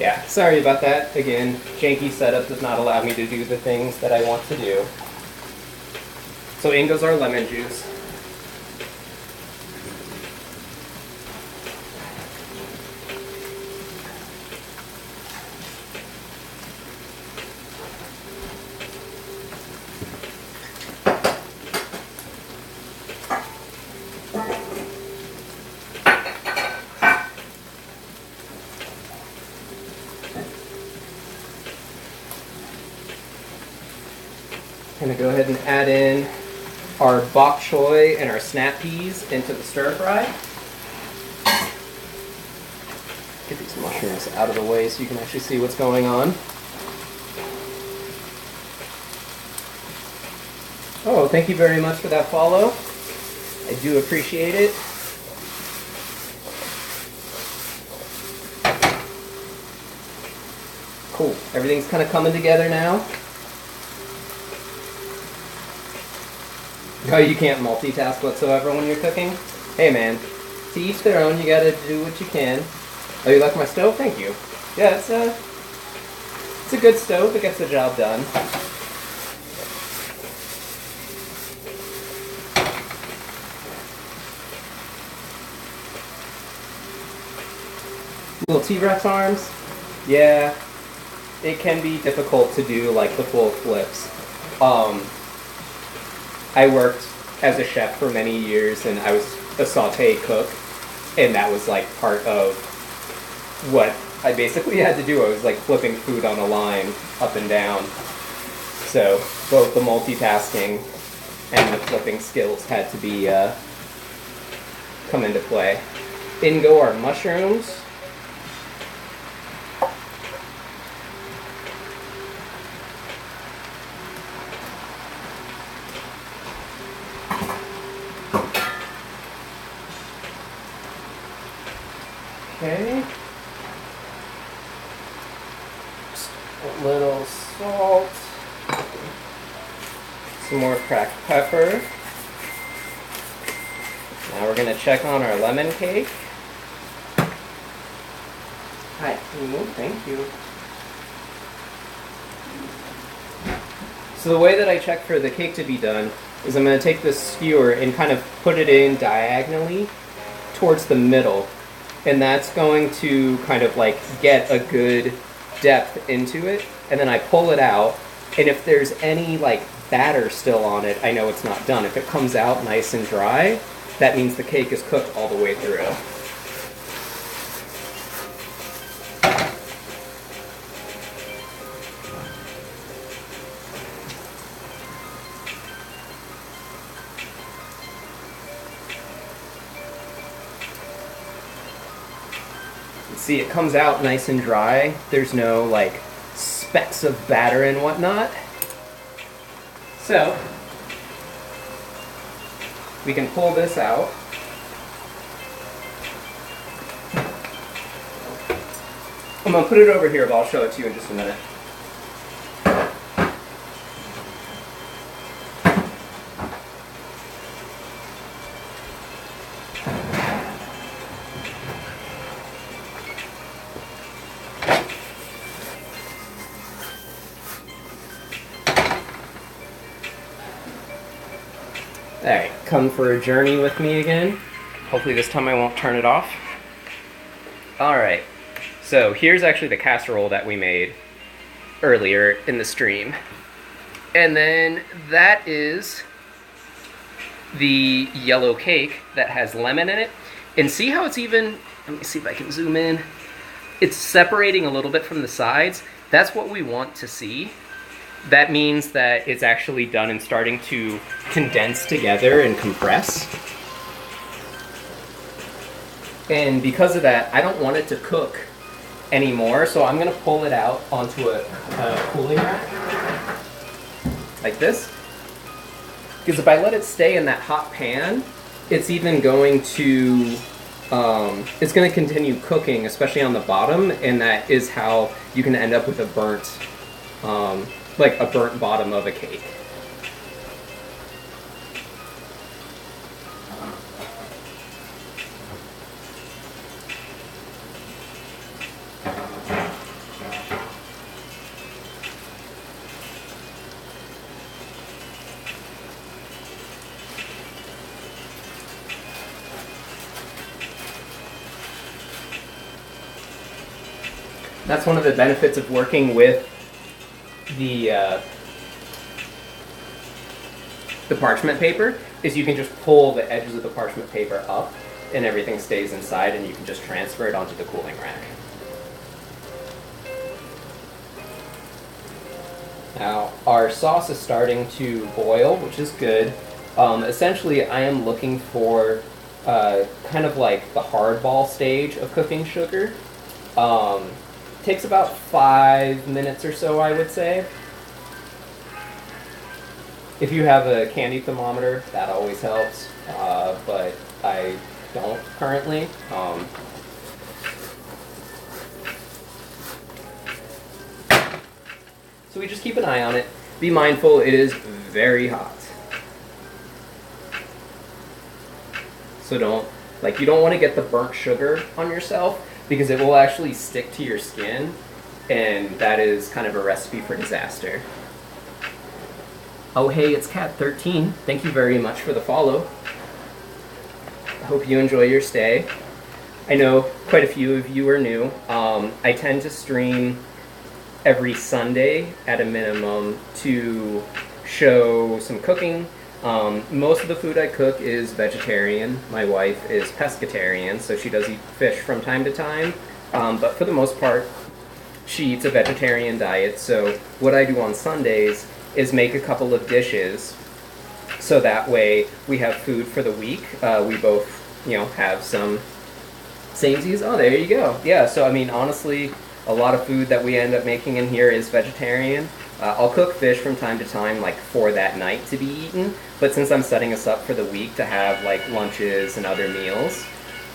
Yeah, sorry about that. Again, janky setup does not allow me to do the things that I want to do. So in goes our lemon juice. I'm going to go ahead and add in our bok choy and our snap peas into the stir fry. Get these mushrooms out of the way so you can actually see what's going on. Oh, thank you very much for that follow. I do appreciate it. Cool. Everything's kind of coming together now. Oh, you can't multitask whatsoever when you're cooking? Hey man, to each their own, you gotta do what you can. Oh, you like my stove? Thank you. Yeah, it's a good stove, it gets the job done. Little T-Rex arms? Yeah, it can be difficult to do like the full flips. I worked as a chef for many years, and I was a sauté cook, and that was like part of what I basically had to do. I was like flipping food on a line up and down. So both the multitasking and the flipping skills had to be come into play. In go our mushrooms. Okay. Just a little salt. Some more cracked pepper. Now we're going to check on our lemon cake. Hi. Thank you. So the way that I check for the cake to be done is I'm going to take this skewer and kind of put it in diagonally towards the middle. And that's going to kind of like get a good depth into it. And then I pull it out. And if there's any like batter still on it, I know it's not done. If it comes out nice and dry, that means the cake is cooked all the way through. See, it comes out nice and dry. There's no like specks of batter and whatnot. So we can pull this out. I'm gonna put it over here, but I'll show it to you in just a minute. Alright, come for a journey with me again. Hopefully this time I won't turn it off. Alright, so here's actually the casserole that we made earlier in the stream. And then that is the yellow cake that has lemon in it. And see how it's even, let me see if I can zoom in. It's separating a little bit from the sides. That's what we want to see. That means that it's actually done and starting to condense together and compress. And because of that, I don't want it to cook anymore, so I'm going to pull it out onto a cooling rack, like this. Because if I let it stay in that hot pan, it's even going to, it's going to continue cooking, especially on the bottom, and that is how you can end up with a burnt, like a burnt bottom of a cake. That's one of the benefits of working with the parchment paper, is you can just pull the edges of the parchment paper up and everything stays inside, and you can just transfer it onto the cooling rack. Now, our sauce is starting to boil, which is good. Essentially, I am looking for kind of like the hardball stage of cooking sugar. Takes about 5 minutes or so, I would say. If you have a candy thermometer, that always helps, but I don't currently. So we just keep an eye on it. Be mindful, it is very hot. So you don't want to get the burnt sugar on yourself, because it will actually stick to your skin, and that is kind of a recipe for disaster. Oh hey, it's Cat13. Thank you very much for the follow. I hope you enjoy your stay. I know quite a few of you are new. I tend to stream every Sunday at a minimum to show some cooking. Most of the food I cook is vegetarian. My wife is pescatarian, so she does eat fish from time to time. But for the most part, she eats a vegetarian diet. So what I do on Sundays is make a couple of dishes, so that way we have food for the week. We both, have some samesies. Oh, there you go. Yeah, so I mean, honestly, a lot of food that we end up making in here is vegetarian. I'll cook fish from time to time, like for that night to be eaten, but since I'm setting us up for the week to have like lunches and other meals,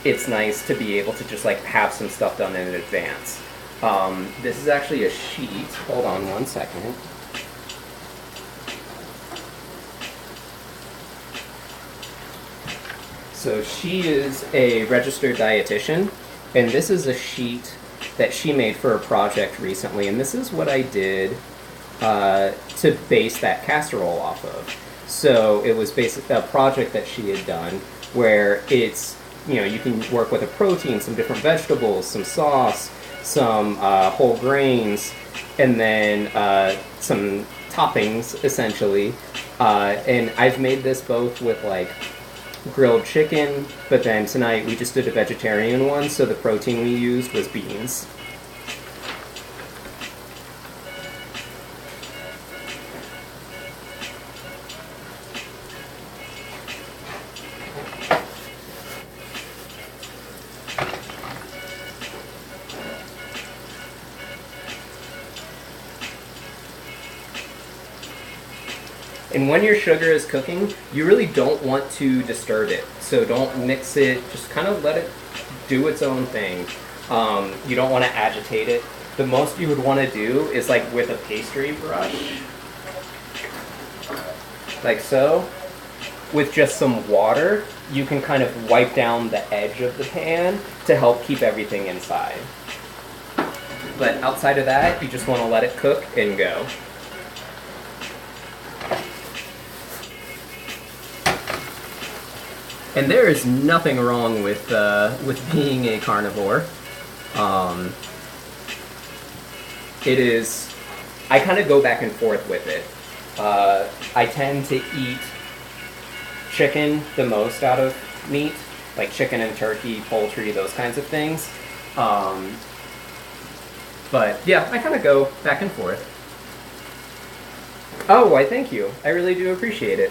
it's nice to be able to just like have some stuff done in advance. This is actually a sheet. Hold on one second. So she is a registered dietitian, and this is a sheet that she made for a project recently, and this is what I did to base that casserole off of. So it was basically a project that she had done where it's, you can work with a protein, some different vegetables, some sauce, some whole grains, and then some toppings, essentially. And I've made this both with like grilled chicken, but then tonight we just did a vegetarian one, so the protein we used was beans. And when your sugar is cooking, you really don't want to disturb it. So don't mix it, just kind of let it do its own thing. You don't want to agitate it. The most you would want to do is like with a pastry brush, like so. With just some water, you can kind of wipe down the edge of the pan to help keep everything inside. But outside of that, you just want to let it cook and go. And there is nothing wrong with being a carnivore. It is. I kind of go back and forth with it. I tend to eat chicken the most out of meat, like chicken and turkey, poultry, those kinds of things. But yeah, I kind of go back and forth. Oh, why thank you. I really do appreciate it.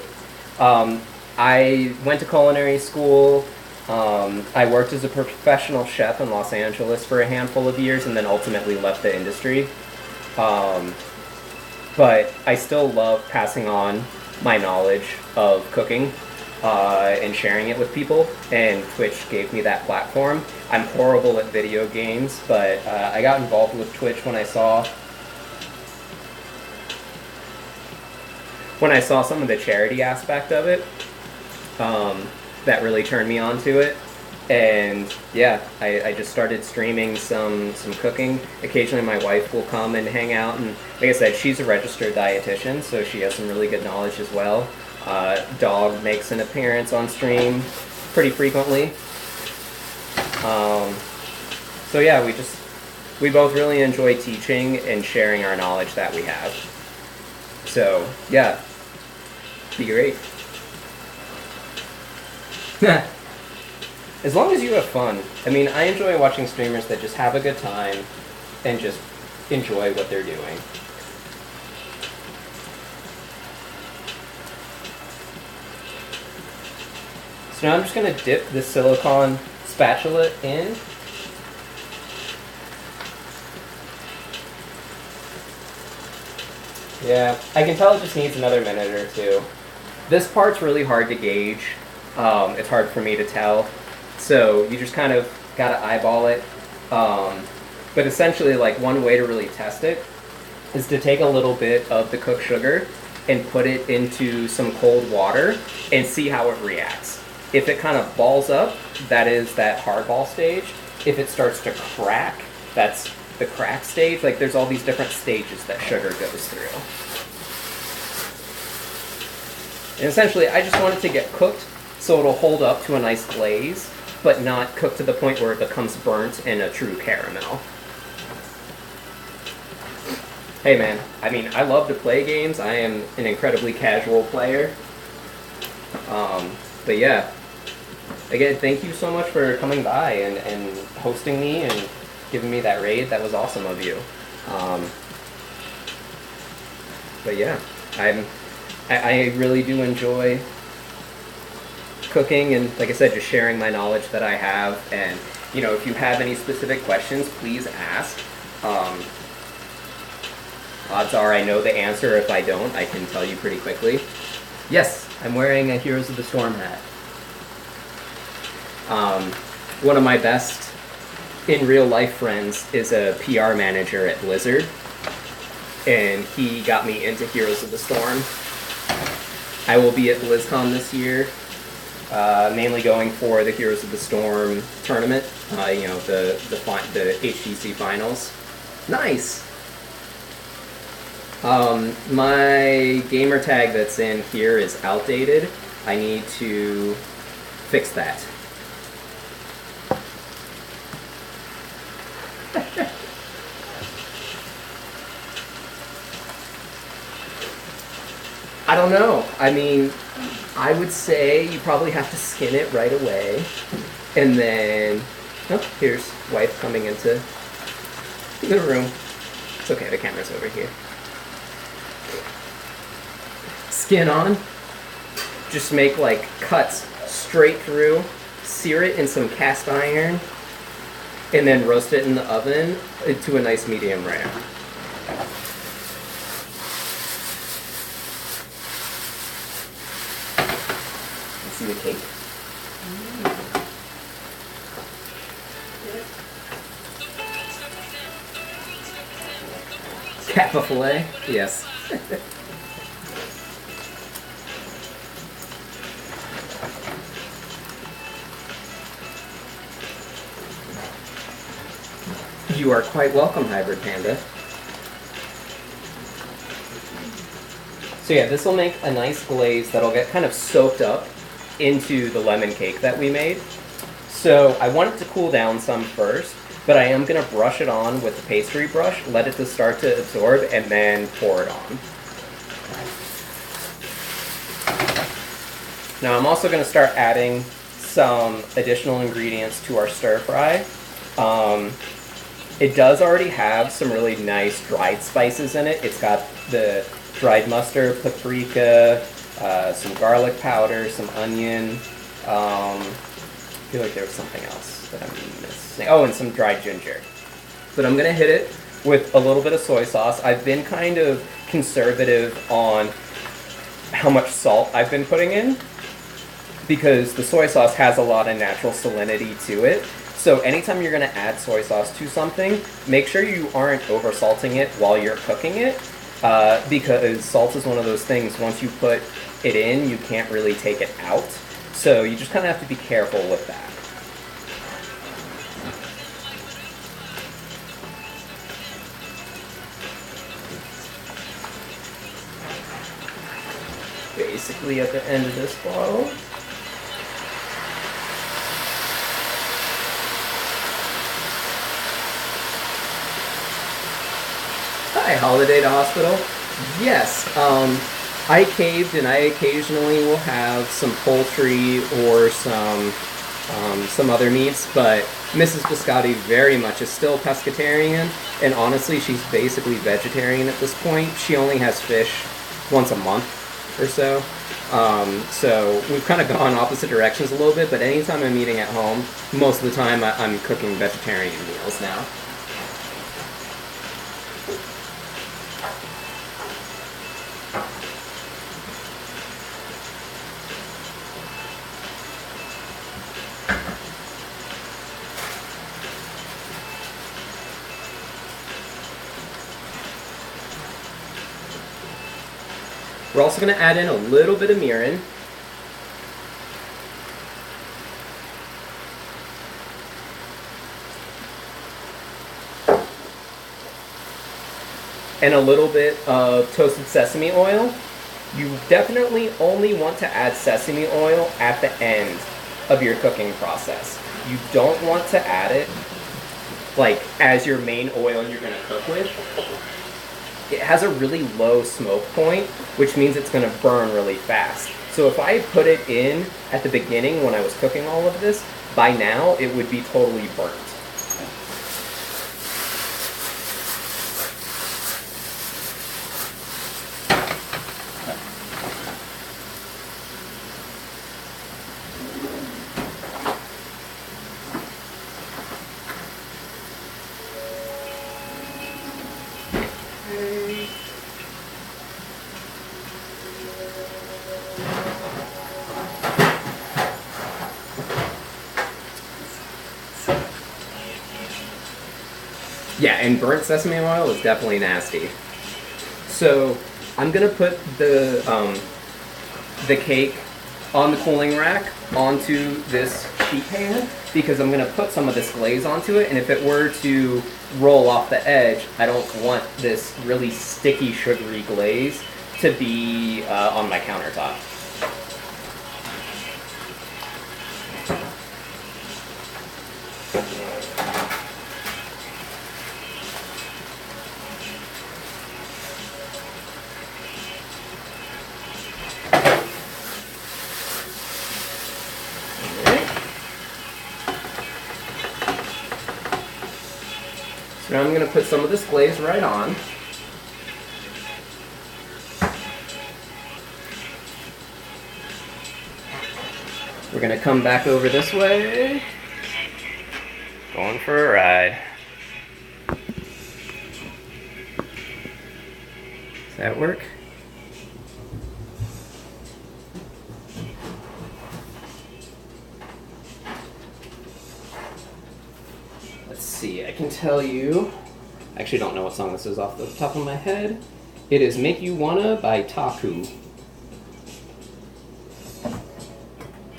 I went to culinary school. I worked as a professional chef in Los Angeles for a handful of years and then ultimately left the industry. But I still love passing on my knowledge of cooking and sharing it with people, and Twitch gave me that platform. I'm horrible at video games, but I got involved with Twitch when I saw some of the charity aspect of it. That really turned me on to it, and yeah, I just started streaming some cooking. Occasionally my wife will come and hang out, and like I said, she's a registered dietitian, so she has some really good knowledge as well. Dog makes an appearance on stream pretty frequently. So yeah, we just we both really enjoy teaching and sharing our knowledge that we have. So, yeah, be great. As long as you have fun. I mean, I enjoy watching streamers that just have a good time and just enjoy what they're doing. So now I'm just going to dip this silicone spatula in. Yeah, I can tell it just needs another minute or two. This part's really hard to gauge. It's hard for me to tell. So you just kind of got to eyeball it. But essentially, like, one way to really test it is to take a little bit of the cooked sugar and put it into some cold water and see how it reacts. If it kind of balls up, that is that hardball stage. If it starts to crack, that's the crack stage. Like, there's all these different stages that sugar goes through. And essentially, I just want it to get cooked so it'll hold up to a nice glaze, but not cooked to the point where it becomes burnt and a true caramel. Hey man, I mean, I love to play games. I am an incredibly casual player. But yeah, again, thank you so much for coming by and hosting me and giving me that raid. That was awesome of you. But yeah, I really do enjoy cooking and, like I said, just sharing my knowledge that I have. And, you know, if you have any specific questions, please ask. Odds are I know the answer. If I don't, I can tell you pretty quickly. Yes, I'm wearing a Heroes of the Storm hat. One of my best in real life friends is a PR manager at Blizzard, and he got me into Heroes of the Storm. I will be at BlizzCon this year, mainly going for the Heroes of the Storm tournament, you know, the HGC finals. Nice! My gamer tag that's in here is outdated. I need to fix that. I don't know. I mean, I would say you probably have to skin it right away. And then, oh, here's wife coming into the room. It's okay, the camera's over here. Skin on. Just make like cuts straight through. Sear it in some cast iron. And then roast it in the oven to a nice medium rare. See the cake? Kappa filet? Yes. You are quite welcome, Hybrid Panda. So yeah, this will make a nice glaze that'll get kind of soaked up into the lemon cake that we made. So I want it to cool down some first, but I am going to brush it on with the pastry brush, let it to start to absorb, and then pour it on. Now I'm also going to start adding some additional ingredients to our stir fry. It does already have some really nice dried spices in it. It's got the dried mustard, paprika, some garlic powder, some onion. I feel like there was something else that I'm missing. Oh, and some dried ginger. But I'm going to hit it with a little bit of soy sauce. I've been kind of conservative on how much salt I've been putting in because the soy sauce has a lot of natural salinity to it. So anytime you're going to add soy sauce to something, make sure you aren't over-salting it while you're cooking it. Because salt is one of those things, once you put it in, you can't really take it out. So you just kind of have to be careful with that. Basically at the end of this bottle. Consolidated Hospital. Yes, I caved, and I occasionally will have some poultry or some other meats, but Mrs. Biscotti very much is still pescatarian, and honestly, she's basically vegetarian at this point. She only has fish once a month or so. So we've kind of gone opposite directions a little bit, but anytime I'm eating at home, most of the time I'm cooking vegetarian meals now. We're also going to add in a little bit of mirin. And a little bit of toasted sesame oil. You definitely only want to add sesame oil at the end of your cooking process. You don't want to add it like as your main oil you're going to cook with. It has a really low smoke point, which means it's going to burn really fast. So if I put it in at the beginning when I was cooking all of this, by now it would be totally burnt. Yeah, and burnt sesame oil is definitely nasty. So I'm gonna put the cake on the cooling rack onto this sheet pan because I'm gonna put some of this glaze onto it, and if it were to roll off the edge, I don't want this really sticky, sugary glaze to be on my countertop. Now I'm going to put some of this glaze right on. We're going to come back over this way. Going for a ride. Does that work? Let's see, I can tell you, I actually don't know what song this is off the top of my head. It is Make You Wanna by Taku.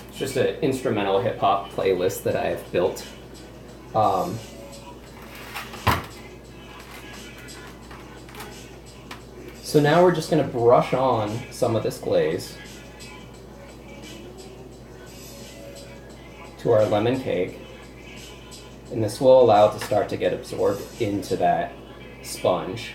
It's just an instrumental hip hop playlist that I have built. So now we're just gonna brush on some of this glaze to our lemon cake. And this will allow it to start to get absorbed into that sponge.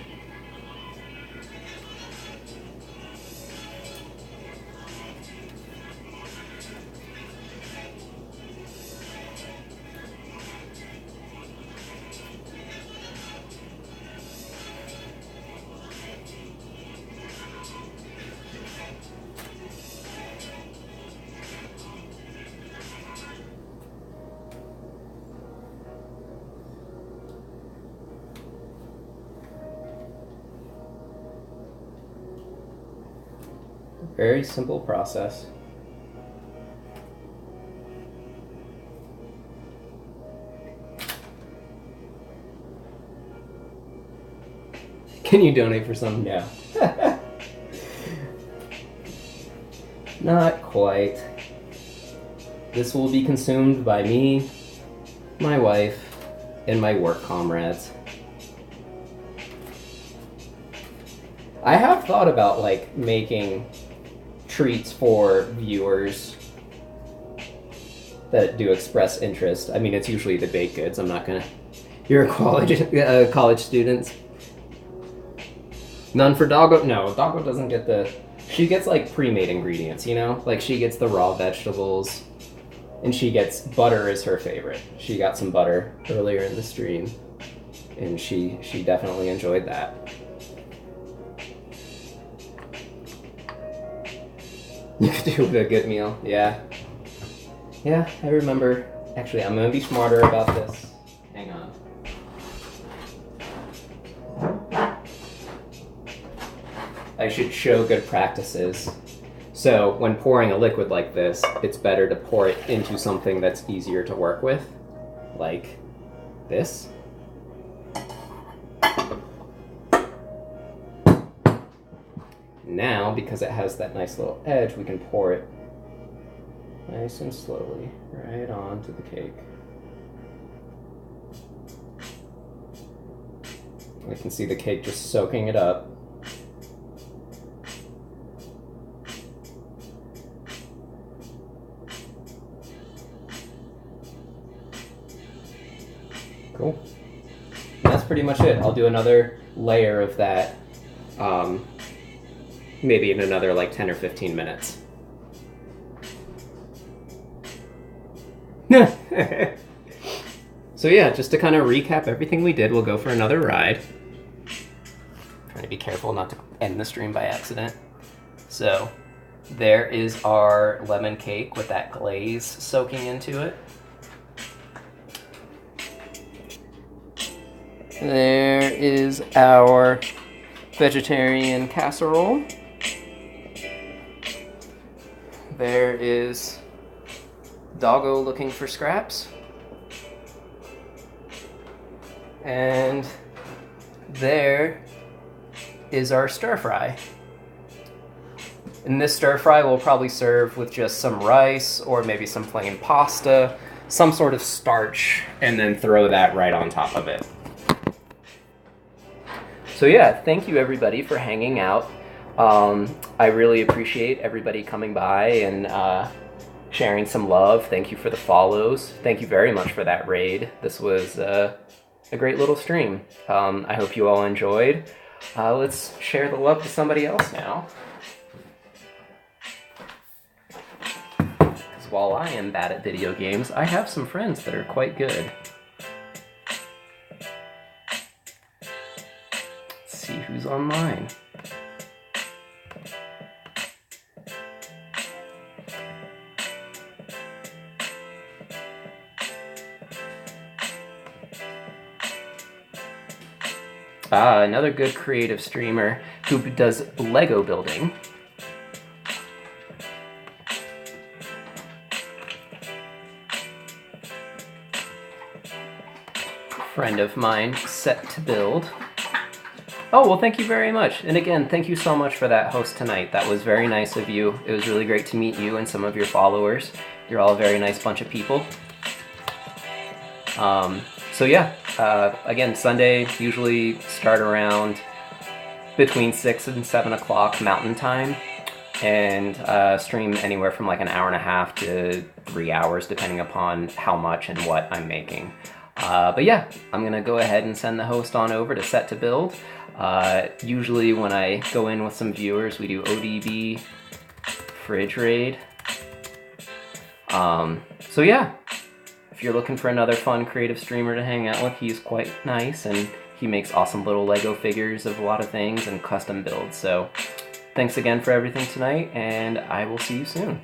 Very simple process. Can you donate for some? Yeah. Not quite. This will be consumed by me, my wife, and my work comrades. I have thought about like making treats for viewers that do express interest. I mean, it's usually the baked goods. I'm not gonna. You're a college student. None for Doggo? No, Doggo doesn't get the... She gets like pre-made ingredients, you know? Like she gets the raw vegetables, and she gets butter is her favorite. She got some butter earlier in the stream, and she definitely enjoyed that. You could do a good meal, yeah. Yeah, I remember. Actually, I'm gonna be smarter about this. Hang on. I should show good practices. So when pouring a liquid like this, it's better to pour it into something that's easier to work with, like this. Now, because it has that nice little edge, we can pour it nice and slowly right onto the cake. We can see the cake just soaking it up. Cool. And that's pretty much it. I'll do another layer of that maybe in another like 10 or 15 minutes. So yeah, just to kind of recap everything we did, we'll go for another ride. Trying to be careful not to end the stream by accident. So there is our lemon cake with that glaze soaking into it. There is our vegetarian casserole. There is Doggo looking for scraps. And there is our stir fry. And this stir fry will probably serve with just some rice or maybe some plain pasta, some sort of starch, and then throw that right on top of it. So yeah, thank you everybody for hanging out. I really appreciate everybody coming by and sharing some love. Thank you for the follows. Thank you very much for that raid. This was a great little stream. I hope you all enjoyed. Let's share the love with somebody else now. Because while I am bad at video games, I have some friends that are quite good. Let's see who's online. Another good creative streamer who does Lego building. Friend of mine, Set to Build. Oh, well, thank you very much. And again, thank you so much for that host tonight. That was very nice of you. It was really great to meet you and some of your followers. You're all a very nice bunch of people. So yeah, again, Sunday usually start around between 6 and 7 o'clock Mountain Time, and stream anywhere from like an hour and a half to 3 hours, depending upon how much and what I'm making. But yeah, I'm gonna go ahead and send the host on over to Set to Build. Usually when I go in with some viewers, we do ODB, Fridge Raid. So yeah. If you're looking for another fun creative streamer to hang out with, he's quite nice and he makes awesome little Lego figures of a lot of things and custom builds. So thanks again for everything tonight, and I will see you soon.